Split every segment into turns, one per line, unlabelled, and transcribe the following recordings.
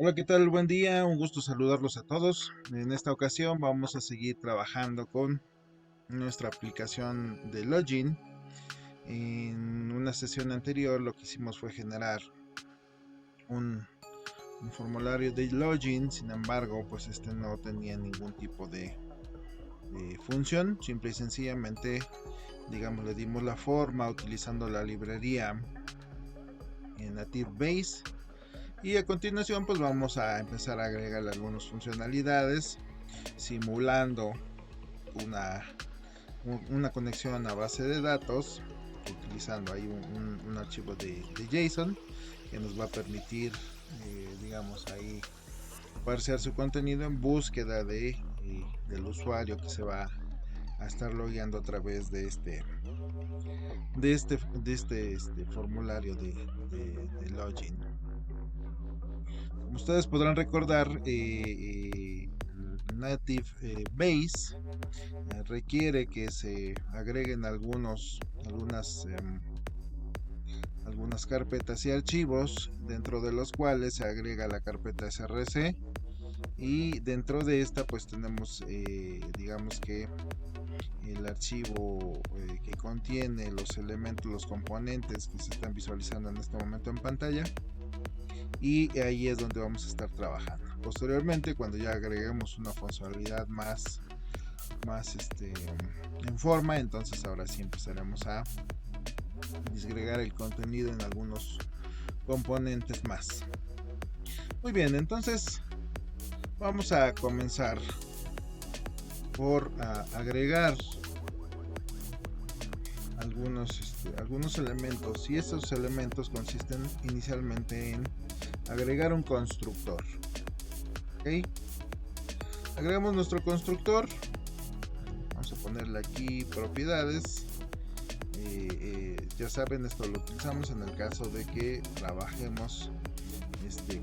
Hola, ¿qué tal? Buen día, un gusto saludarlos a todos. En esta ocasión vamos a seguir trabajando con nuestra aplicación de login. En una sesión anterior lo que hicimos fue generar un, un formulario de login, sin embargo, pues este no tenía ningún tipo de función, simple y sencillamente, digamos, le dimos la forma utilizando la librería en Native Base. Y a continuación pues vamos a empezar a agregar algunas funcionalidades simulando una, una conexión a base de datos utilizando ahí un archivo de JSON que nos va a permitir, digamos, ahí parsear su contenido en búsqueda del usuario que se va a estar logueando a través de este formulario de login. Como ustedes podrán recordar, Native Base requiere que se agreguen algunas carpetas y archivos, dentro de los cuales se agrega la carpeta src, y dentro de esta pues tenemos, digamos que el archivo que contiene los elementos, los componentes que se están visualizando en este momento en pantalla, y ahí es donde vamos a estar trabajando. Posteriormente, cuando ya agreguemos una funcionalidad más en forma, entonces ahora sí empezaremos a disgregar el contenido en algunos componentes más. Muy bien, entonces vamos a comenzar por agregar algunos elementos, y estos elementos consisten inicialmente en agregar un constructor. ¿Ok? Agregamos nuestro constructor. Vamos a ponerle aquí propiedades. Ya saben, esto lo utilizamos en el caso de que trabajemos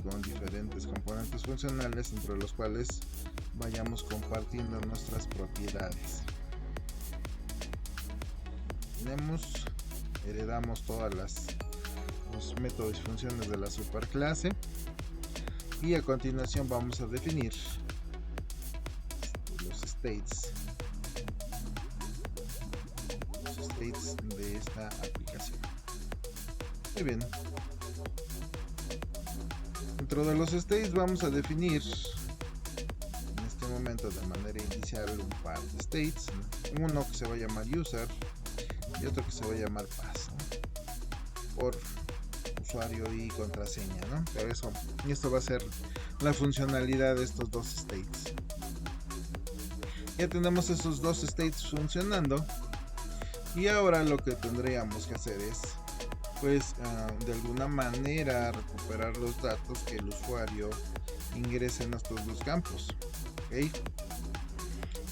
con diferentes componentes funcionales, entre los cuales vayamos compartiendo nuestras propiedades. Heredamos todas los métodos y funciones de la superclase, y a continuación vamos a definir los states de esta aplicación. Muy bien, dentro de los states vamos a definir en este momento de manera inicial un par de states, uno que se va a llamar user y otro que se va a llamar pass, ¿no? Por usuario y contraseña, ¿no? Pero esto va a ser la funcionalidad de estos dos states. Ya tenemos esos dos states funcionando, y ahora lo que tendríamos que hacer es pues de alguna manera recuperar los datos que el usuario ingrese en estos dos campos. ¿Okay?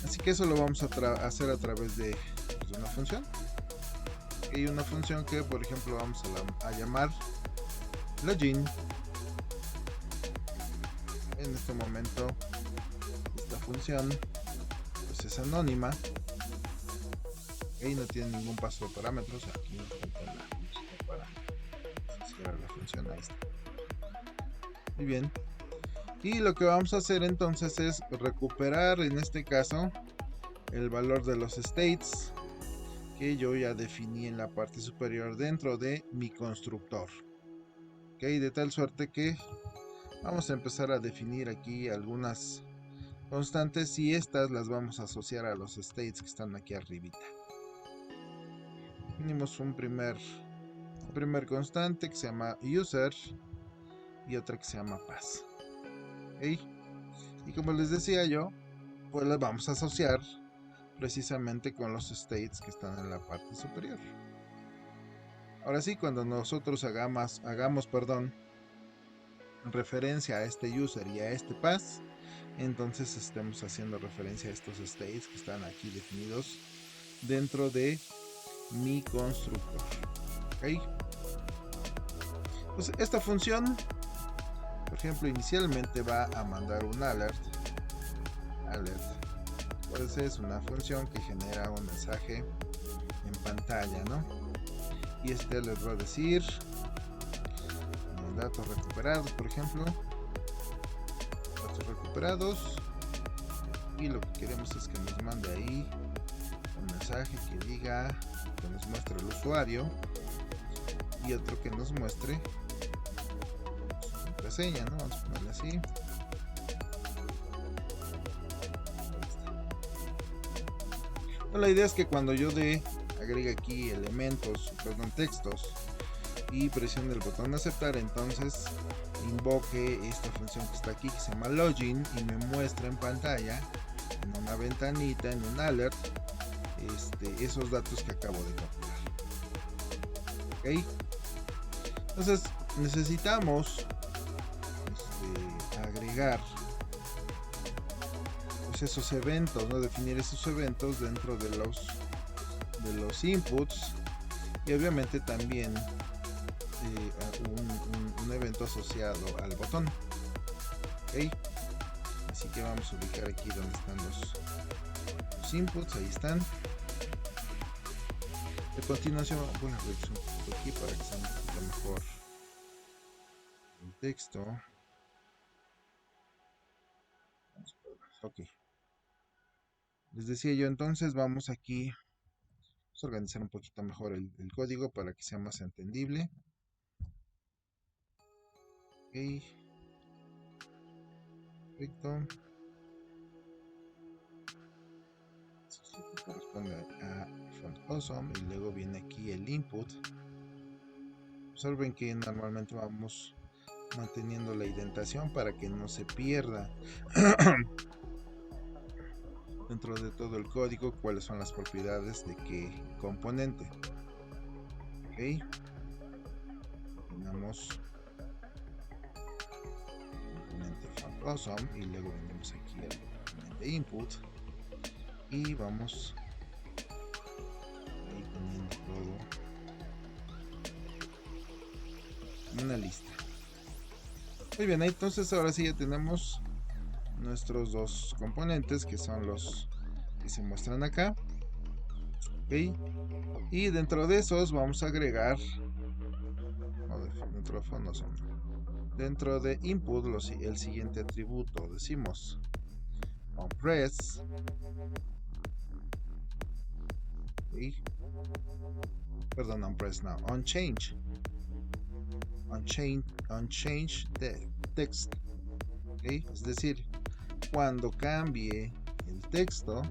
Así que eso lo vamos a hacer a través de una función. Hay una función que, por ejemplo, vamos a llamar login. En este momento esta función pues es anónima, y no tiene ningún paso de parámetros. Aquí nos falta la función para asociar la función a esta. Muy bien, y lo que vamos a hacer entonces es recuperar en este caso el valor de los states que yo ya definí en la parte superior dentro de mi constructor. Ok, de tal suerte que vamos a empezar a definir aquí algunas constantes, y estas las vamos a asociar a los states que están aquí arribita. Definimos un primer constante que se llama user y otra que se llama pass. ¿Okay? Y como les decía yo, pues las vamos a asociar precisamente con los states que están en la parte superior. Ahora sí, cuando nosotros hagamos referencia a este user y a este pass, entonces estemos haciendo referencia a estos states que están aquí definidos dentro de mi constructor. ¿Okay? Pues esta función, por ejemplo, inicialmente va a mandar un alert. Pues es una función que genera un mensaje en pantalla, ¿no? Y les va a decir datos recuperados, por ejemplo, textos recuperados, y lo que queremos es que nos mande ahí un mensaje que diga, que nos muestre el usuario, y otro que nos muestre su contraseña, ¿no? Vamos a ponerle así. Bueno, la idea es que cuando yo agregue aquí elementos, perdón, textos, y presione el botón aceptar, entonces invoque esta función que está aquí, que se llama login, y me muestra en pantalla, en una ventanita, en un alert, esos datos que acabo de capturar. ¿Ok? Entonces necesitamos agregar pues esos eventos, ¿no? Definir esos eventos dentro de los inputs, y obviamente también un evento asociado al botón. ¿Ok? Así que vamos a ubicar aquí donde están los inputs, ahí están. De continuación voy a revisar un poquito aquí para que sea un poquito mejor el texto. Ok. Les decía yo, entonces vamos aquí a organizar un poquito mejor el código para que sea más entendible. Ok. Perfecto. Corresponde a font awesome, y luego viene aquí el input. Observen que normalmente vamos manteniendo la indentación para que no se pierda dentro de todo el código cuáles son las propiedades de qué componente. Ok, tenemos componente font awesome, y luego venimos aquí al componente input y vamos ahí poniendo todo en una lista. Muy bien, entonces ahora sí ya tenemos nuestros dos componentes, que son los que se muestran acá. Okay. Y dentro de esos vamos a agregar, dentro de input, el siguiente atributo. Decimos onPress, okay. Perdón, onPress no, onChange text. Okay. Es decir, cuando cambie el texto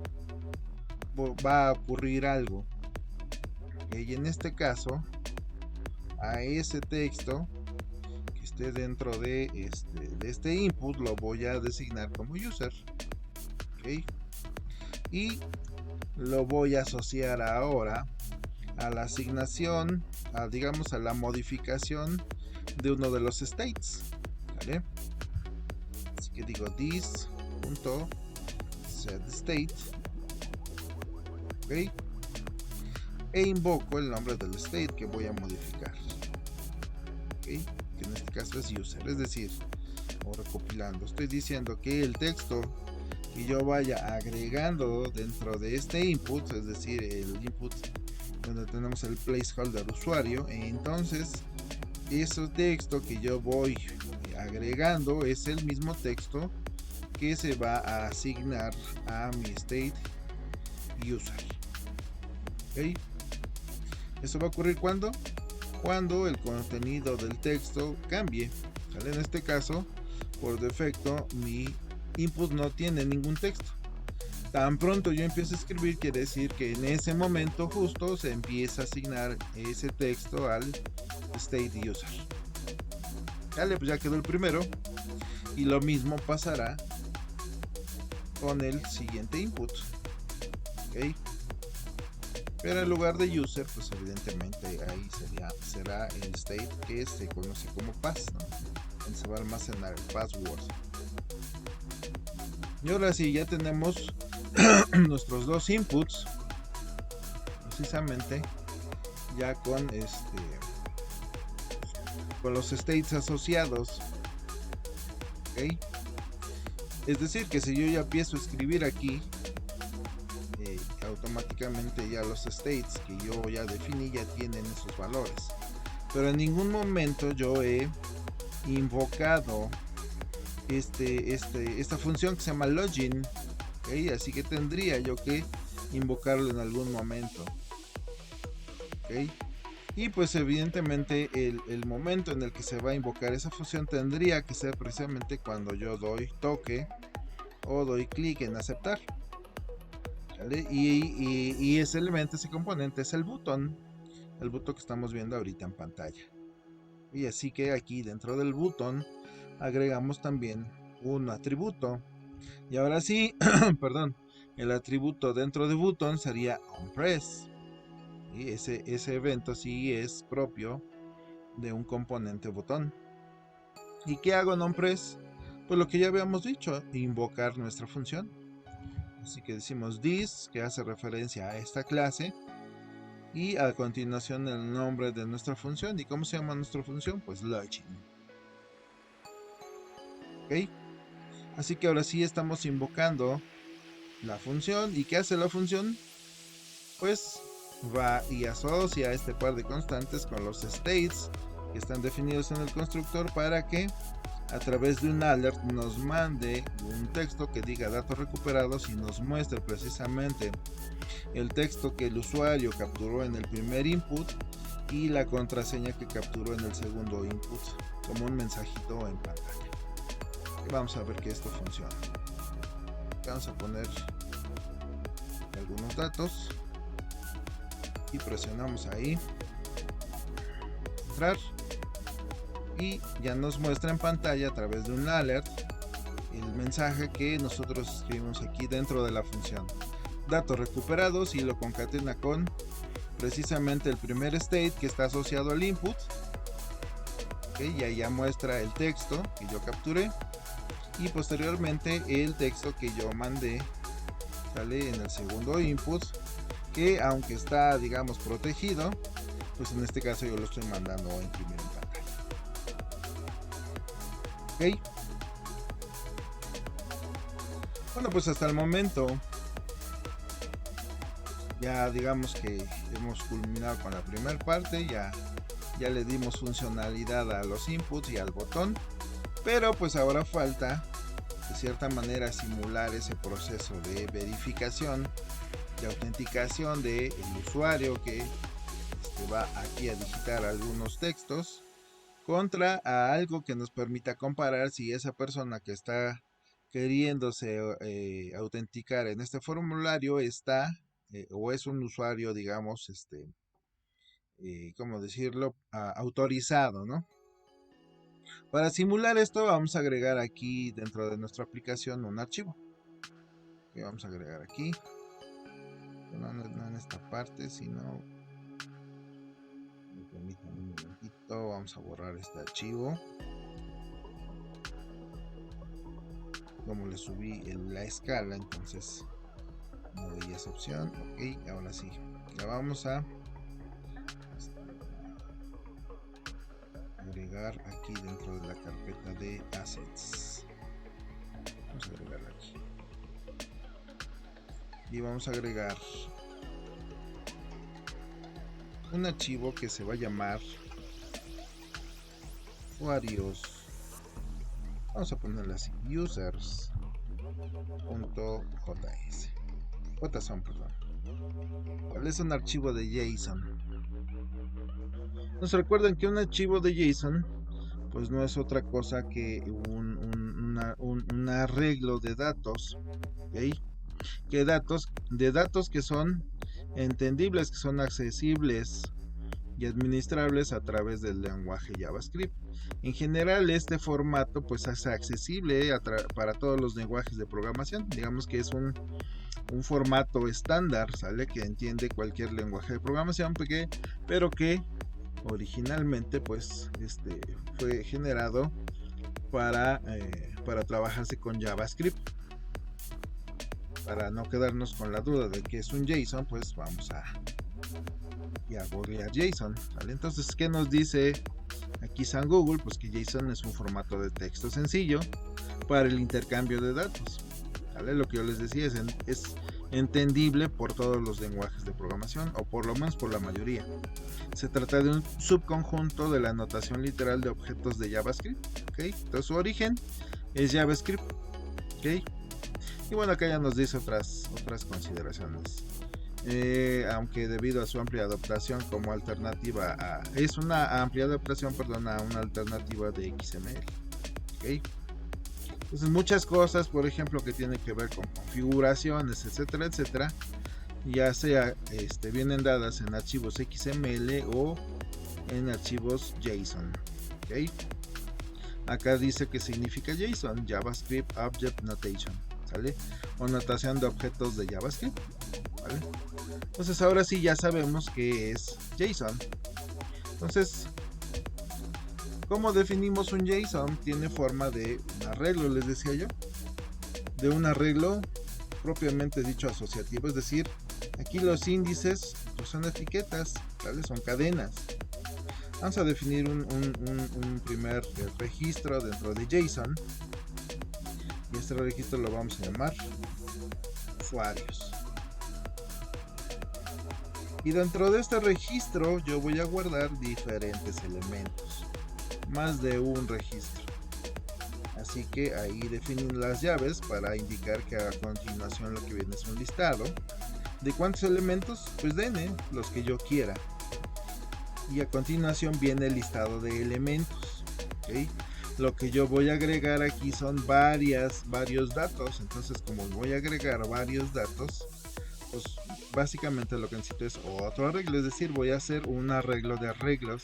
va a ocurrir algo. Okay. Y en este caso, a ese texto que esté dentro de este input lo voy a designar como user. Okay. Y lo voy a asociar ahora a la asignación, digamos a la modificación de uno de los states. ¿Vale? Así que digo this.setState. Okay. E invoco el nombre del state que voy a modificar. Okay. Que en este caso es user. Es decir, o recopilando, estoy diciendo que el texto que yo vaya agregando dentro de este input, es decir, el input donde tenemos el placeholder usuario, entonces ese texto que yo voy agregando es el mismo texto que se va a asignar a mi state user. ¿Okay? Eso va a ocurrir cuando el contenido del texto cambie. ¿Sale? En este caso, por defecto, mi input no tiene ningún texto. Tan pronto yo empiezo a escribir, quiere decir que en ese momento justo se empieza a asignar ese texto al state user. Vale, pues ya quedó el primero, y lo mismo pasará con el siguiente input. ¿Okay? Pero en lugar de user, pues evidentemente ahí será el state que se conoce como pass, ¿no? Donde se va a almacenar el password. Y ahora sí, ya tenemos nuestros dos inputs, precisamente ya con los states asociados. ¿Okay? Es decir, que si yo ya empiezo a escribir aquí, automáticamente ya los states que yo ya definí ya tienen esos valores, pero en ningún momento yo he invocado esta función que se llama login, ¿okay? Así que tendría yo que invocarlo en algún momento, ¿okay? Y pues evidentemente el momento en el que se va a invocar esa función tendría que ser precisamente cuando yo doy toque o doy clic en aceptar, ¿vale? Y ese elemento, ese componente es el botón que estamos viendo ahorita en pantalla. Y así que aquí dentro del botón agregamos también un atributo. Y ahora sí, perdón, el atributo dentro de button sería onPress. Y ese evento sí es propio de un componente botón. ¿Y qué hago en onPress? Pues lo que ya habíamos dicho, invocar nuestra función. Así que decimos this, que hace referencia a esta clase, y a continuación el nombre de nuestra función. ¿Y cómo se llama nuestra función? Pues login. ¿Ok? Así que ahora sí estamos invocando la función. ¿Y qué hace la función? Pues va y asocia este par de constantes con los states que están definidos en el constructor para que a través de un alert nos mande un texto que diga datos recuperados y nos muestre precisamente el texto que el usuario capturó en el primer input y la contraseña que capturó en el segundo input, como un mensajito en pantalla. Vamos a ver que esto funciona. Vamos a poner algunos datos y presionamos ahí, entrar, y ya nos muestra en pantalla a través de un alert el mensaje que nosotros escribimos aquí dentro de la función. Datos recuperados, y lo concatena con precisamente el primer state que está asociado al input, ¿okay? Y ahí ya muestra el texto que yo capturé y posteriormente el texto que yo mandé, sale en el segundo input, que aunque está, digamos, protegido, pues en este caso yo lo estoy mandando a imprimir en pantalla. ¿Ok? Bueno, pues hasta el momento ya digamos que hemos culminado con la primera parte, ya le dimos funcionalidad a los inputs y al botón, pero pues ahora falta de cierta manera simular ese proceso de verificación, de autenticación del usuario que va aquí a digitar algunos textos contra a algo que nos permita comparar si esa persona que está queriéndose autenticar en este formulario está o es un usuario, digamos, ¿cómo decirlo? Autorizado, ¿no? Para simular esto vamos a agregar aquí dentro de nuestra aplicación un archivo. Que vamos a agregar aquí. No en esta parte, sino... Permítanme un momentito, vamos a borrar este archivo. Como le subí la escala, entonces no veía esa opción. Ok, ahora sí. La vamos a agregar aquí dentro de la carpeta de assets. Vamos a agregarla aquí. Y vamos a agregar un archivo que se va a llamar usuarios. Vamos a ponerle así, users.js. JSON, perdón. Es un archivo de JSON. Nos recuerden que un archivo de JSON pues no es otra cosa que un arreglo de datos, ¿okay? De datos que son entendibles, que son accesibles y administrables a través del lenguaje JavaScript. En general este formato pues es accesible para todos los lenguajes de programación. Digamos que es un formato estándar, ¿sale? Que entiende cualquier lenguaje de programación, pero que originalmente pues fue generado para trabajarse con JavaScript. Para no quedarnos con la duda de que es un JSON, pues vamos a googlear JSON, ¿vale? Entonces, ¿qué nos dice aquí San Google? Pues que JSON es un formato de texto sencillo para el intercambio de datos, ¿vale? Lo que yo les decía es entendible por todos los lenguajes de programación, o por lo menos por la mayoría. Se trata de un subconjunto de la notación literal de objetos de JavaScript, ¿okay? Entonces su origen es JavaScript, ¿ok? Y bueno, acá ya nos dice otras consideraciones. Aunque debido a su amplia adaptación como alternativa es una amplia adaptación, perdón, a una alternativa de XML, ¿ok? Entonces muchas cosas, por ejemplo, que tienen que ver con configuraciones, etcétera, etcétera, ya sea vienen dadas en archivos XML o en archivos JSON, ¿ok? Acá dice que significa JSON, JavaScript Object Notation, ¿sale? O notación de objetos de JavaScript, ¿vale? Entonces ahora sí ya sabemos que es JSON. Entonces, ¿cómo definimos un JSON? Tiene forma de un arreglo, les decía yo, de un arreglo propiamente dicho asociativo, es decir, aquí los índices pues son etiquetas, ¿vale? Son cadenas. Vamos a definir un primer registro dentro de JSON y este registro lo vamos a llamar usuarios. Y dentro de este registro yo voy a guardar diferentes elementos, más de un registro. Así que ahí definen las llaves para indicar que a continuación lo que viene es un listado. ¿De cuántos elementos? Pues de n, los que yo quiera. Y a continuación viene el listado de elementos, ¿okay? Lo que yo voy a agregar aquí son varios datos. Entonces, como voy a agregar varios datos, pues básicamente lo que necesito es otro arreglo, es decir, voy a hacer un arreglo de arreglos.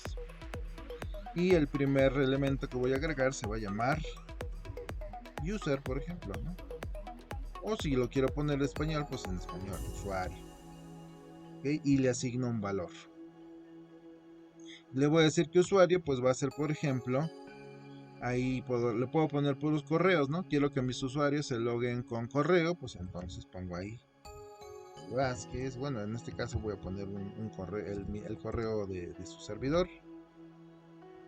Y el primer elemento que voy a agregar se va a llamar user, por ejemplo, ¿no? O si lo quiero poner en español, pues en español, usuario, ¿okay? Y le asigno un valor. Le voy a decir que usuario pues va a ser, por ejemplo, ahí le puedo poner puros correos, ¿no? Quiero que mis usuarios se loguen con correo, pues entonces pongo ahí Vázquez. Bueno, en este caso voy a poner un correo, el correo de su servidor,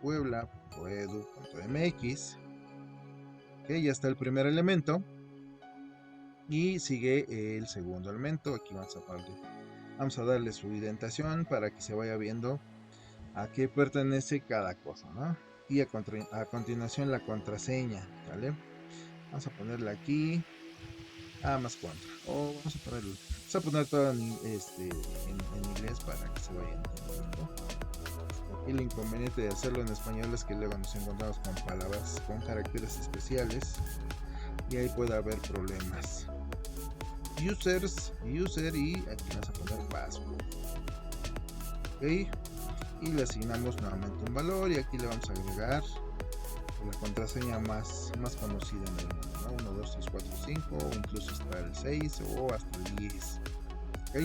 puebla.edu.mx. Ok, ya está el primer elemento y sigue el segundo elemento. Aquí vamos a darle su indentación para que se vaya viendo a qué pertenece cada cosa, ¿no? Y a continuación la contraseña, ¿vale? Vamos a ponerla aquí, más contra, o vamos a poner todo en inglés para que se vaya entendiendo. El inconveniente de hacerlo en español es que luego nos encontramos con palabras con caracteres especiales y ahí puede haber problemas. User, y aquí vamos a poner password, ok, y le asignamos nuevamente un valor y aquí le vamos a agregar la contraseña más conocida en el mundo, ¿no? 1, 2, 3, 4, 5, o incluso hasta el 6 o hasta el 10, ok.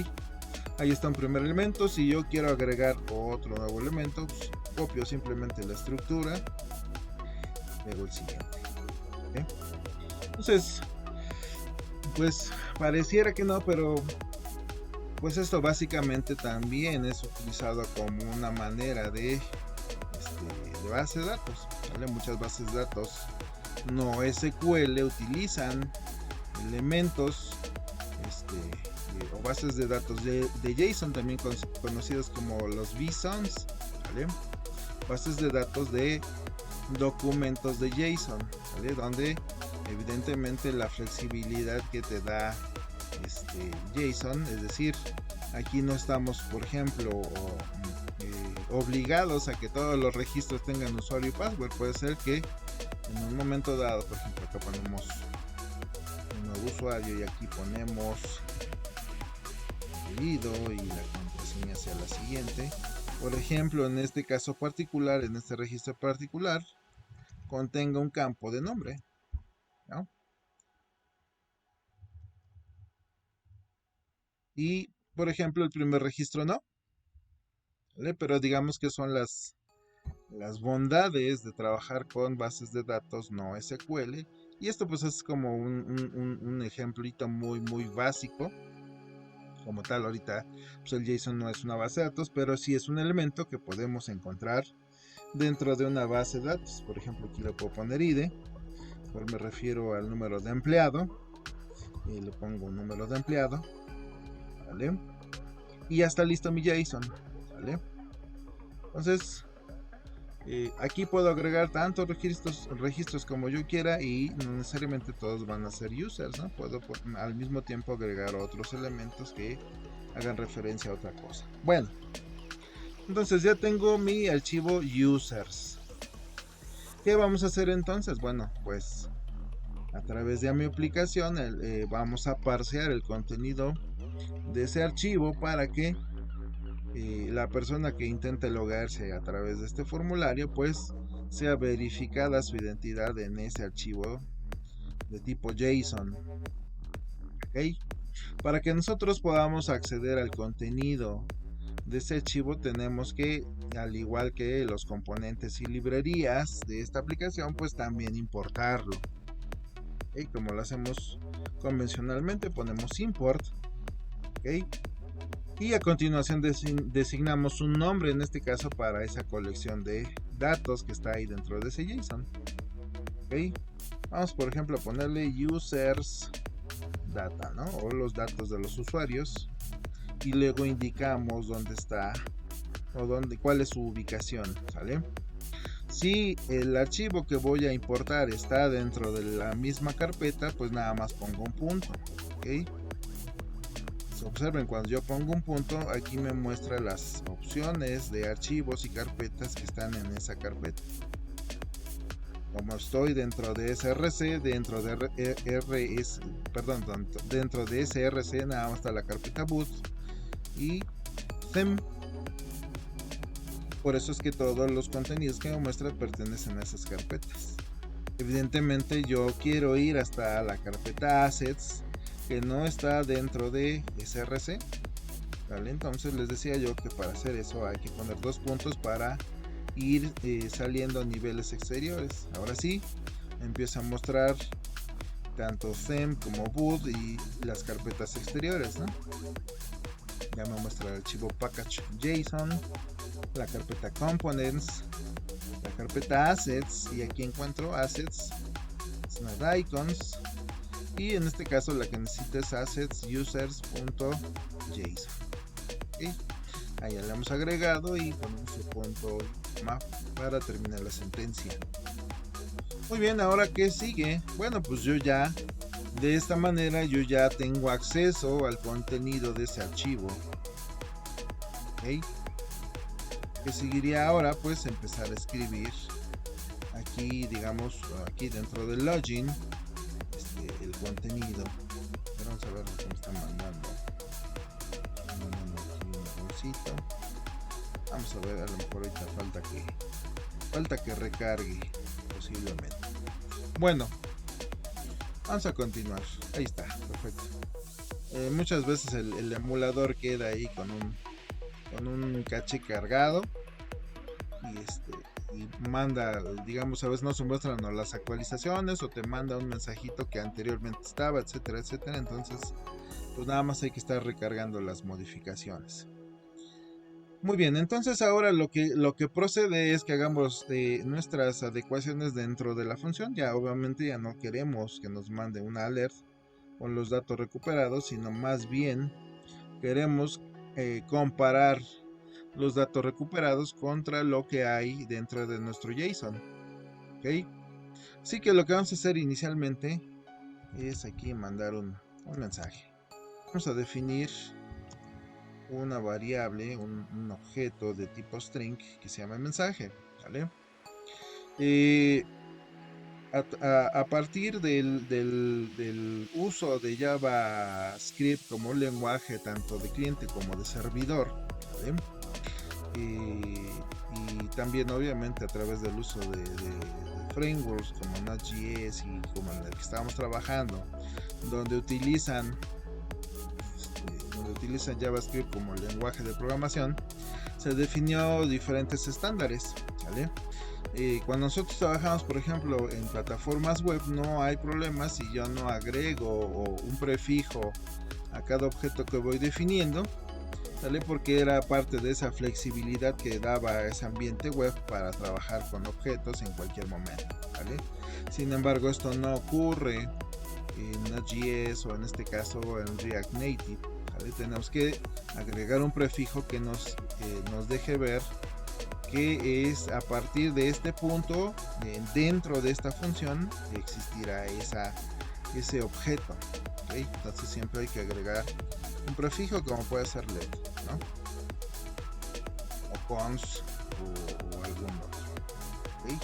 Ahí está un primer elemento. Si yo quiero agregar otro nuevo elemento, pues copio simplemente la estructura, luego el siguiente, ¿okay? Entonces, pues pareciera que no, pero pues esto básicamente también es utilizado como una manera de base de datos, ¿vale? Muchas bases de datos no SQL utilizan elementos o bases de datos de JSON, también conocidos como los JSONs, ¿vale? Bases de datos de documentos de JSON, ¿vale? Donde evidentemente la flexibilidad que te da JSON, es decir, aquí no estamos, por ejemplo, obligados a que todos los registros tengan usuario y password. Puede ser que en un momento dado, por ejemplo, acá ponemos un nuevo usuario y aquí ponemos y la contraseña sea la siguiente. Por ejemplo, en este caso particular, en este registro particular, contenga un campo de nombre, ¿no? Y, por ejemplo, el primer registro no, ¿vale? Pero digamos que son las bondades de trabajar con bases de datos no SQL. Y esto pues es como un ejemplito muy básico. Como tal, ahorita pues el JSON no es una base de datos, pero sí es un elemento que podemos encontrar dentro de una base de datos. Por ejemplo, aquí le puedo poner ID, pues me refiero al número de empleado, y le pongo un número de empleado, ¿vale? Y ya está listo mi JSON, ¿vale? Entonces, Aquí puedo agregar tantos registros como yo quiera y no necesariamente todos van a ser users, ¿no? Puedo al mismo tiempo agregar otros elementos que hagan referencia a otra cosa. Bueno, entonces ya tengo mi archivo users. ¿Qué vamos a hacer entonces? Bueno, pues a través de mi aplicación vamos a parsear el contenido de ese archivo para que la persona que intente logarse a través de este formulario pues sea verificada su identidad en ese archivo de tipo JSON. ¿Ok? Para que nosotros podamos acceder al contenido de ese archivo tenemos que, al igual que los componentes y librerías de esta aplicación, pues también importarlo. ¿Ok? Como lo hacemos convencionalmente, ponemos import. ¿Ok? Y a continuación designamos un nombre, en este caso para esa colección de datos que está ahí dentro de ese JSON. ¿Ok? Vamos por ejemplo a ponerle users data, ¿no? O los datos de los usuarios. Y luego indicamos dónde está o cuál es su ubicación, ¿sale? Si el archivo que voy a importar está dentro de la misma carpeta, pues nada más pongo un punto. ¿Ok? Observen, cuando yo pongo un punto, aquí me muestra las opciones de archivos y carpetas que están en esa carpeta. Como estoy dentro de SRC, dentro de SRC nada más está la carpeta boot y them. Por eso es que todos los contenidos que me muestra pertenecen a esas carpetas. Evidentemente yo quiero ir hasta la carpeta assets, que no está dentro de SRC, ¿vale? Entonces les decía yo que para hacer eso hay que poner dos puntos para ir saliendo a niveles exteriores. Ahora sí, empieza a mostrar tanto them como boot y las carpetas exteriores, ¿no? Ya me muestra el archivo package.json, la carpeta components, la carpeta assets, y aquí encuentro assets, snap icons, y en este caso la que necesito es assets users.json. ¿Okay? Ahí ya le hemos agregado y ponemos el punto map para terminar la sentencia. Muy bien, ahora ¿qué sigue? Bueno, pues yo ya de esta manera yo ya tengo acceso al contenido de ese archivo. ¿Okay? ¿Qué seguiría ahora? Pues empezar a escribir aquí, digamos, aquí dentro del login el contenido. Pero vamos a ver cómo está mandando. Vamos a ver, a lo mejor ahorita falta que recargue posiblemente. Bueno, vamos a continuar. Ahí está, perfecto. Muchas veces el emulador queda ahí con un caché cargado y manda, digamos, a veces no se muestran las actualizaciones o te manda un mensajito que anteriormente estaba, etcétera, etcétera. Entonces pues nada más hay que estar recargando las modificaciones. Muy bien, entonces ahora lo que procede es que hagamos nuestras adecuaciones dentro de la función. Ya obviamente ya no queremos que nos mande una alert con los datos recuperados, sino más bien queremos comparar los datos recuperados contra lo que hay dentro de nuestro JSON. ¿Ok? Así que lo que vamos a hacer inicialmente es aquí mandar un mensaje. Vamos a definir una variable, un objeto de tipo string que se llama mensaje, ¿vale? A partir del uso de JavaScript como un lenguaje tanto de cliente como de servidor, ¿vale? Y también obviamente a través del uso de frameworks como Node.js y como en el que estábamos trabajando, donde utilizan JavaScript como lenguaje de programación, se definió diferentes estándares, ¿vale? Cuando nosotros trabajamos, por ejemplo, en plataformas web, no hay problema si yo no agrego un prefijo a cada objeto que voy definiendo, ¿vale? Porque era parte de esa flexibilidad que daba ese ambiente web para trabajar con objetos en cualquier momento, ¿vale? Sin embargo, esto no ocurre en Node.js o en este caso en React Native, ¿vale? Tenemos que agregar un prefijo que nos deje ver que es a partir de este punto, dentro de esta función, existirá ese objeto. ¿Okay? Entonces siempre hay que agregar un prefijo como puede ser let, ¿no? O cons o algún otro. ¿Okay?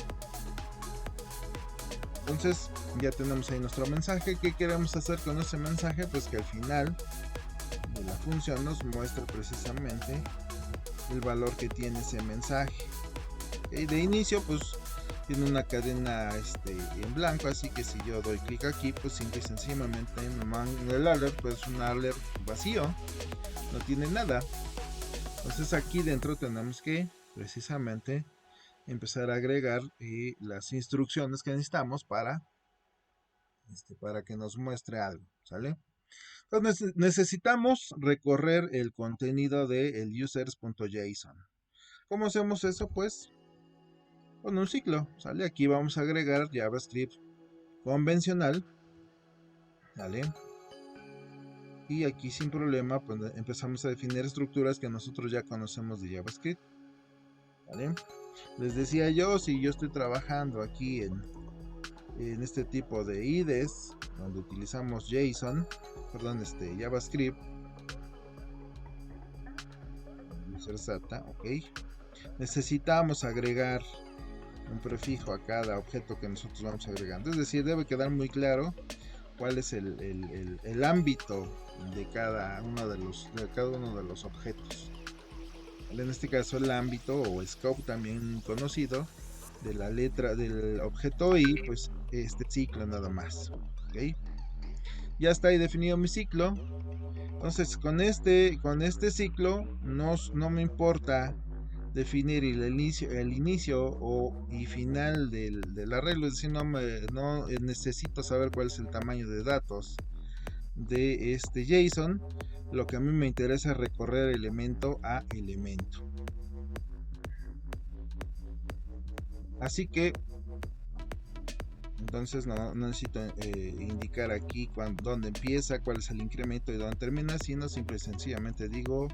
Entonces ya tenemos ahí nuestro mensaje. ¿Qué queremos hacer con ese mensaje? Pues que al final de la función nos muestre precisamente el valor que tiene ese mensaje. ¿Okay? De inicio pues tiene una cadena en blanco, así que si yo doy clic aquí, pues simple y sencillamente me manda el alert, pues un alert vacío, no tiene nada. Entonces aquí dentro tenemos que precisamente empezar a agregar las instrucciones que necesitamos para que nos muestre algo, ¿sale? Entonces necesitamos recorrer el contenido del users.json. ¿Cómo hacemos eso? Pues con un ciclo, ¿sale? Aquí vamos a agregar JavaScript convencional, ¿vale? Y aquí sin problema pues, empezamos a definir estructuras que nosotros ya conocemos de JavaScript, ¿vale? Les decía yo, si yo estoy trabajando aquí en este tipo de IDEs, donde utilizamos JavaScript, users data, ok, necesitamos agregar un prefijo a cada objeto que nosotros vamos agregando. Es decir, debe quedar muy claro cuál es el ámbito de cada uno de los objetos. En este caso el ámbito o scope, también conocido, de la letra del objeto y pues este ciclo nada más. ¿Okay? Ya está ahí definido mi ciclo. Entonces con este ciclo no me importa definir el inicio y final del arreglo, es decir, no necesito saber cuál es el tamaño de datos de este JSON. Lo que a mí me interesa es recorrer elemento a elemento. Así que entonces no necesito indicar aquí dónde empieza, cuál es el incremento y dónde termina, sino simple y sencillamente digo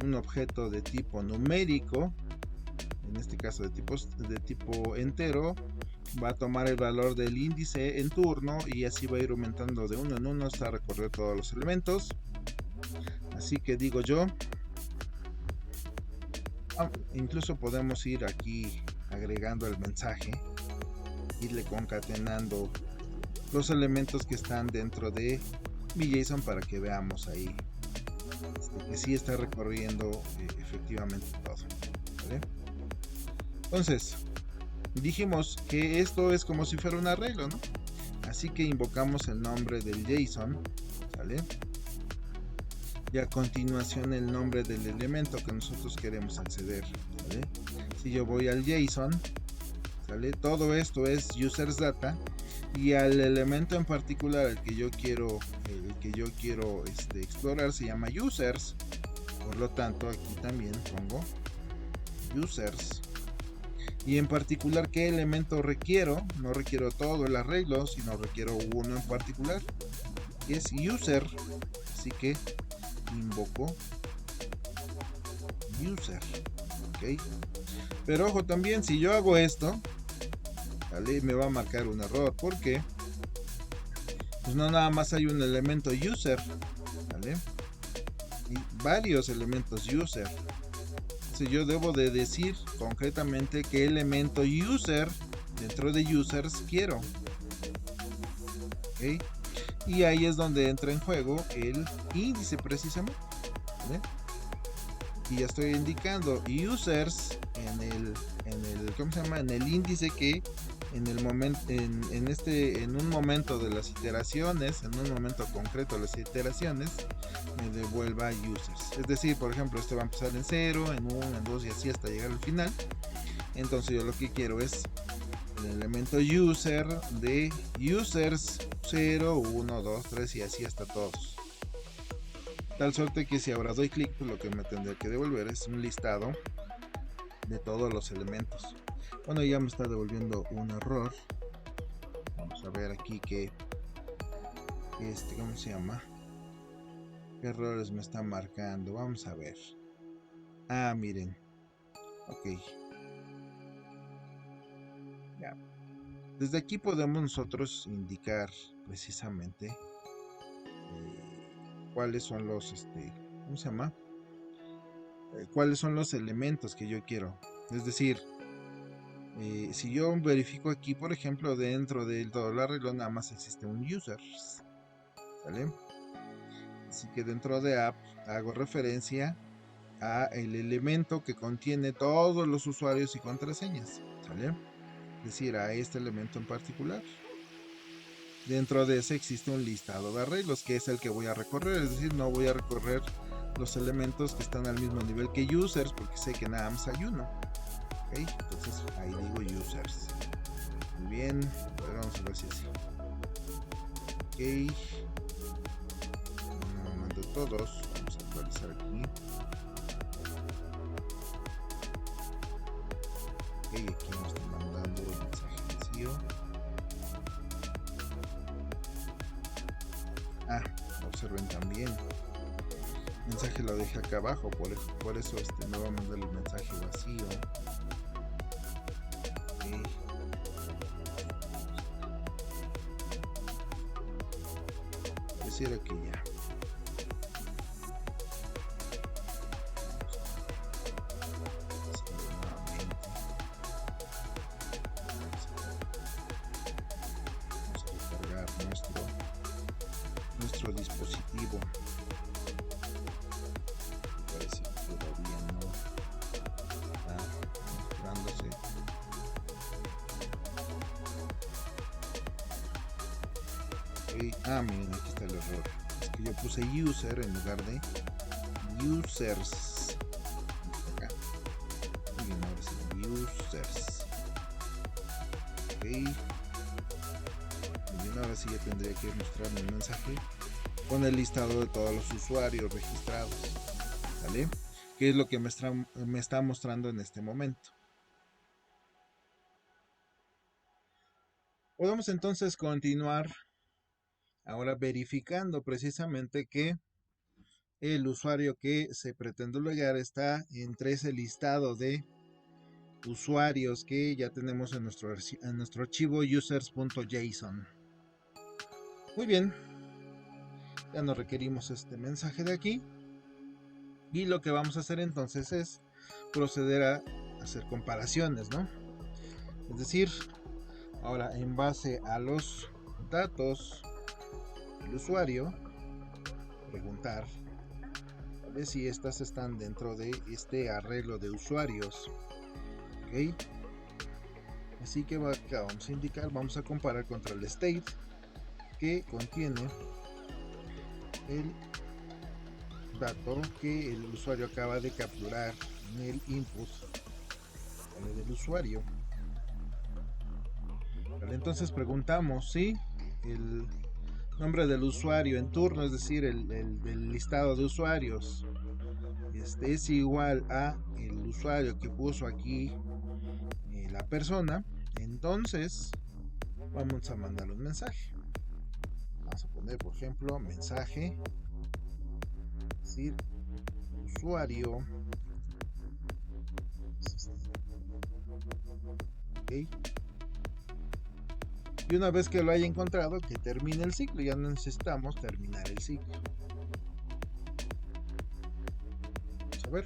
un objeto de tipo numérico, en este caso de tipo entero, va a tomar el valor del índice en turno y así va a ir aumentando de uno en uno hasta recorrer todos los elementos. Así que digo yo, incluso podemos ir aquí agregando el mensaje, irle concatenando los elementos que están dentro de mi JSON para que veamos ahí que sí está recorriendo efectivamente todo, ¿vale? Entonces dijimos que esto es como si fuera un arreglo, ¿no? Así que invocamos el nombre del JSON, ¿vale? Y a continuación el nombre del elemento que nosotros queremos acceder, ¿vale? Si yo voy al JSON, ¿vale? Todo esto es users data y al elemento en particular el que yo quiero explorar se llama users. Por lo tanto aquí también pongo users. Y en particular qué elemento requiero. No requiero todo el arreglo, sino requiero uno en particular, que es user. Así que invoco user, ¿ok? Pero ojo también, si yo hago esto, ¿vale? Me va a marcar un error, porque pues no nada más hay un elemento user, ¿vale? Y varios elementos user. Entonces yo debo de decir concretamente qué elemento user dentro de users quiero, ¿ok? Y ahí es donde entra en juego el índice precisamente, ¿vale? Y ya estoy indicando users en el ¿cómo se llama? En el índice que en el momento en un momento de las iteraciones, en un momento concreto de las iteraciones, me devuelva users. Es decir, por ejemplo, este va a empezar en 0, en 1, en 2 y así hasta llegar al final. Entonces yo lo que quiero es el elemento user de users 0, 1, 2, 3 y así hasta todos. Tal suerte que si ahora doy clic, pues lo que me tendría que devolver es un listado de todos los elementos. Bueno, ya me está devolviendo un error. Vamos a ver aquí que ¿cómo se llama? ¿Qué errores me está marcando? Vamos a ver. Ah, miren. Ok. Ya. Desde aquí podemos nosotros indicar precisamente cuáles son los, ¿cómo se llama? Cuáles son los elementos que yo quiero. Es decir, si yo verifico aquí, por ejemplo, dentro del todo el arreglo nada más existe un users, ¿sale? Así que dentro de app hago referencia a el elemento que contiene todos los usuarios y contraseñas, ¿sale? Es decir, a este elemento en particular. Dentro de ese existe un listado de arreglos, que es el que voy a recorrer, es decir, no voy a recorrer los elementos que están al mismo nivel que users, porque sé que nada más hay uno. ¿Ok? Entonces ahí digo users. Muy bien, ahora vamos a ver si así. Ok. No mando todos, vamos a actualizar aquí. Ok, aquí nos está mandando el mensaje vacío. Observen también. El mensaje lo dejé acá abajo, por eso me va a mandar el mensaje vacío. Okay. Quisiera que ya. Vamos a recargar nuestro dispositivo. Parece que todavía no está mostrándose. Okay. Miren, aquí está el error. Es que yo puse user en lugar de users. Acá. Muy bien, ahora sí, users. Ok. Muy bien, ahora sí ya tendría que mostrarme el mensaje con el listado de todos los usuarios registrados, ¿vale? Que es lo que me está mostrando en este momento. Podemos entonces continuar ahora verificando precisamente que el usuario que se pretende loguear está entre ese listado de usuarios que ya tenemos en nuestro archivo users.json. Muy bien, ya no requerimos este mensaje de aquí, y lo que vamos a hacer entonces es proceder a hacer comparaciones, ¿no? Es decir, ahora en base a los datos del usuario, preguntar si estas están dentro de este arreglo de usuarios. Ok, así que acá vamos a indicar, vamos a comparar contra el state que contiene el dato que el usuario acaba de capturar en el input, ¿vale? Del usuario. ¿Vale? Entonces preguntamos si el nombre del usuario en turno, es decir, el listado de usuarios, es igual a el usuario que puso aquí la persona. Entonces vamos a mandar un mensaje. Vamos a poner, por ejemplo, mensaje, es decir, usuario. Okay. Y una vez que lo haya encontrado, que termine el ciclo. Ya no necesitamos terminar el ciclo. Vamos a ver.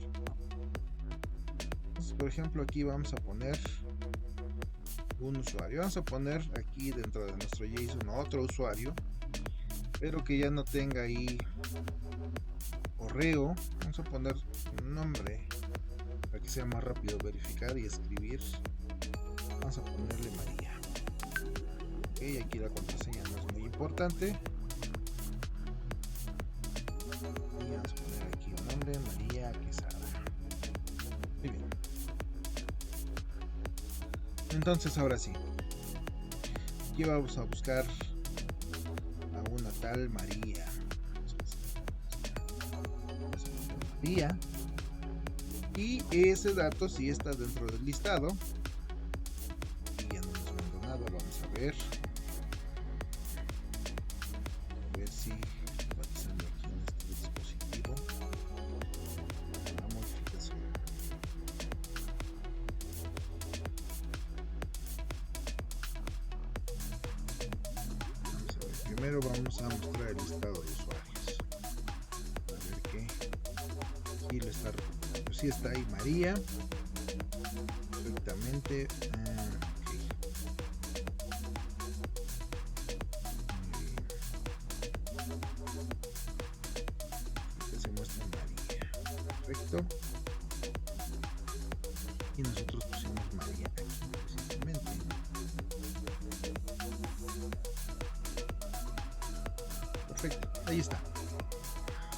Entonces, por ejemplo, aquí vamos a poner un usuario. Vamos a poner aquí dentro de nuestro JSON otro usuario, pero que ya no tenga ahí correo. Vamos a poner un nombre para que sea más rápido verificar y escribir. Vamos a ponerle María. Ok, aquí la contraseña no es muy importante. Y vamos a poner aquí un nombre, María Quesada. Muy bien. Entonces ahora sí, aquí vamos a buscar a una tal María. María. Y ese dato sí está dentro del listado. Y ya no nos mandó nada, vamos a ver. A ver si actualizando aquí en este dispositivo la modificación. primero vamos a mostrar el listado de usuarios. A ver qué. Sí lo está recuperando. Sí está ahí María. Perfectamente. Se muestra María. Perfecto. Y nosotros pusimos María aquí precisamente. Perfecto, ahí está.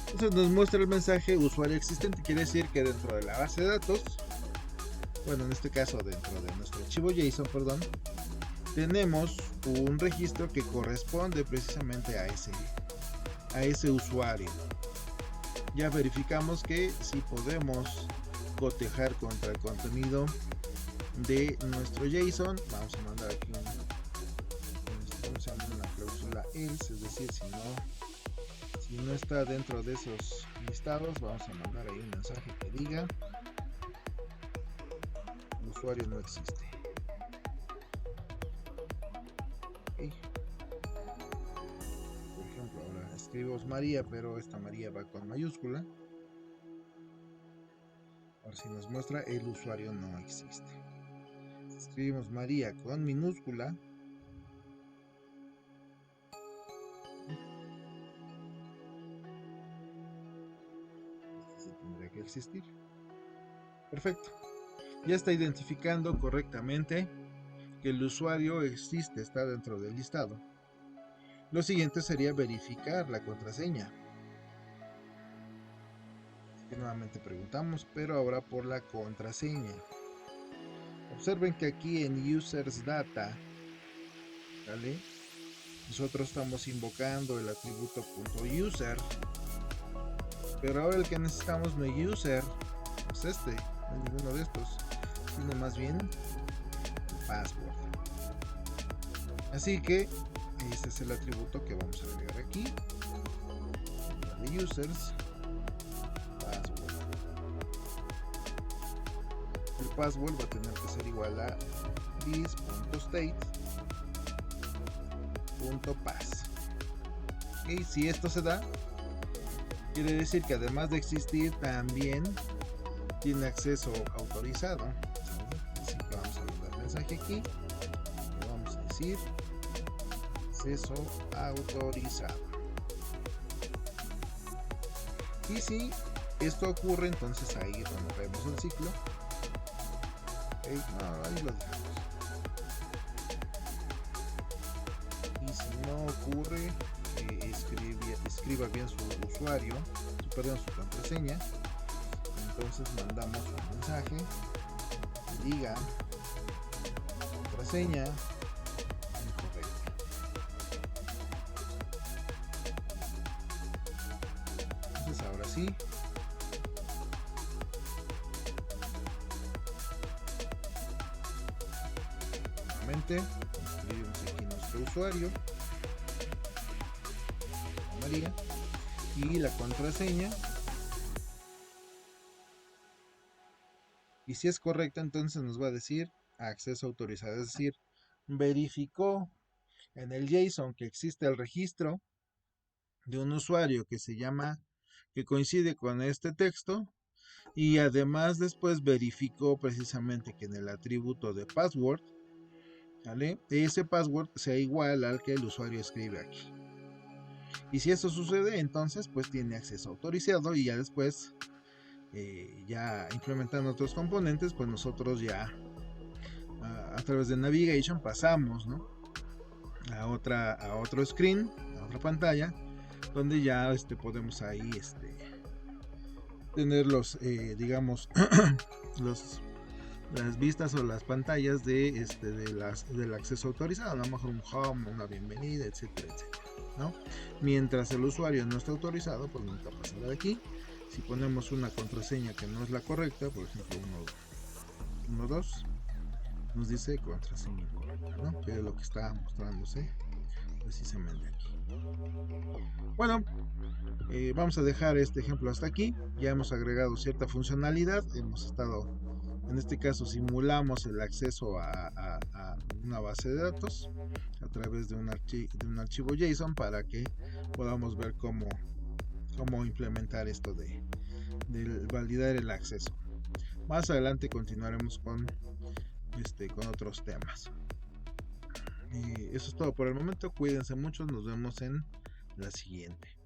Entonces nos muestra el mensaje usuario existente. Quiere decir que dentro de la base de datos, bueno, en este caso dentro de nuestro archivo JSON, perdón, tenemos un registro que corresponde precisamente a ese usuario. Ya verificamos que si podemos cotejar contra el contenido de nuestro JSON, vamos a mandar aquí una cláusula else, es decir, si no está dentro de esos listados, vamos a mandar ahí un mensaje que diga el usuario no existe. Okay. Por ejemplo, ahora escribimos María, pero esta María va con mayúscula. Ahora si nos muestra el usuario no existe. Escribimos María con minúscula. Este tendría que existir. Perfecto. Ya está identificando correctamente que el usuario existe, está dentro del listado. Lo siguiente sería verificar la contraseña. Que nuevamente preguntamos, pero ahora por la contraseña. Observen que aquí en users data, ¿vale? Nosotros estamos invocando el atributo .user, pero ahora el que necesitamos no es user, es este, no es ninguno de estos, sino más bien el password. Así que este es el atributo que vamos a agregar aquí, de users, password. El password va a tener que ser igual a this.state.pass. ¿Okay? Si esto se da, quiere decir que además de existir también tiene acceso autorizado. Así que vamos a mandar mensaje aquí y vamos a decir acceso autorizado. Y si esto ocurre, entonces ahí rompemos el ciclo. Okay, no, ahí lo dejamos. Y si no ocurre, escriba bien su usuario, su contraseña. Entonces mandamos un mensaje que diga contraseña incorrecta. Entonces ahora sí, nuevamente escribimos aquí nuestro usuario, María, y la contraseña. Y si es correcta, entonces nos va a decir acceso autorizado, es decir, verificó en el JSON que existe el registro de un usuario que coincide con este texto, y además después verificó precisamente que en el atributo de password, ¿vale?, ese password sea igual al que el usuario escribe aquí. Y si eso sucede, entonces pues tiene acceso autorizado, y ya después ya implementando otros componentes, pues nosotros ya a través de navigation pasamos, ¿no?, a otro screen, a otra pantalla, donde ya podemos ahí tener digamos las vistas o las pantallas del acceso autorizado, a lo mejor un home, una bienvenida, etcétera, etcétera, ¿no? Mientras el usuario no esté autorizado, pues nunca pasará de aquí. Si ponemos una contraseña que no es la correcta, por ejemplo 1.2, nos dice contraseña incorrecta, ¿no? Que es lo que está mostrándose precisamente aquí. Bueno, vamos a dejar este ejemplo hasta aquí. Ya hemos agregado cierta funcionalidad, hemos estado En este caso simulamos el acceso a una base de datos a través de un archivo JSON para que podamos ver cómo implementar esto de validar el acceso. Más adelante continuaremos con otros temas. Y eso es todo por el momento. Cuídense mucho. Nos vemos en la siguiente.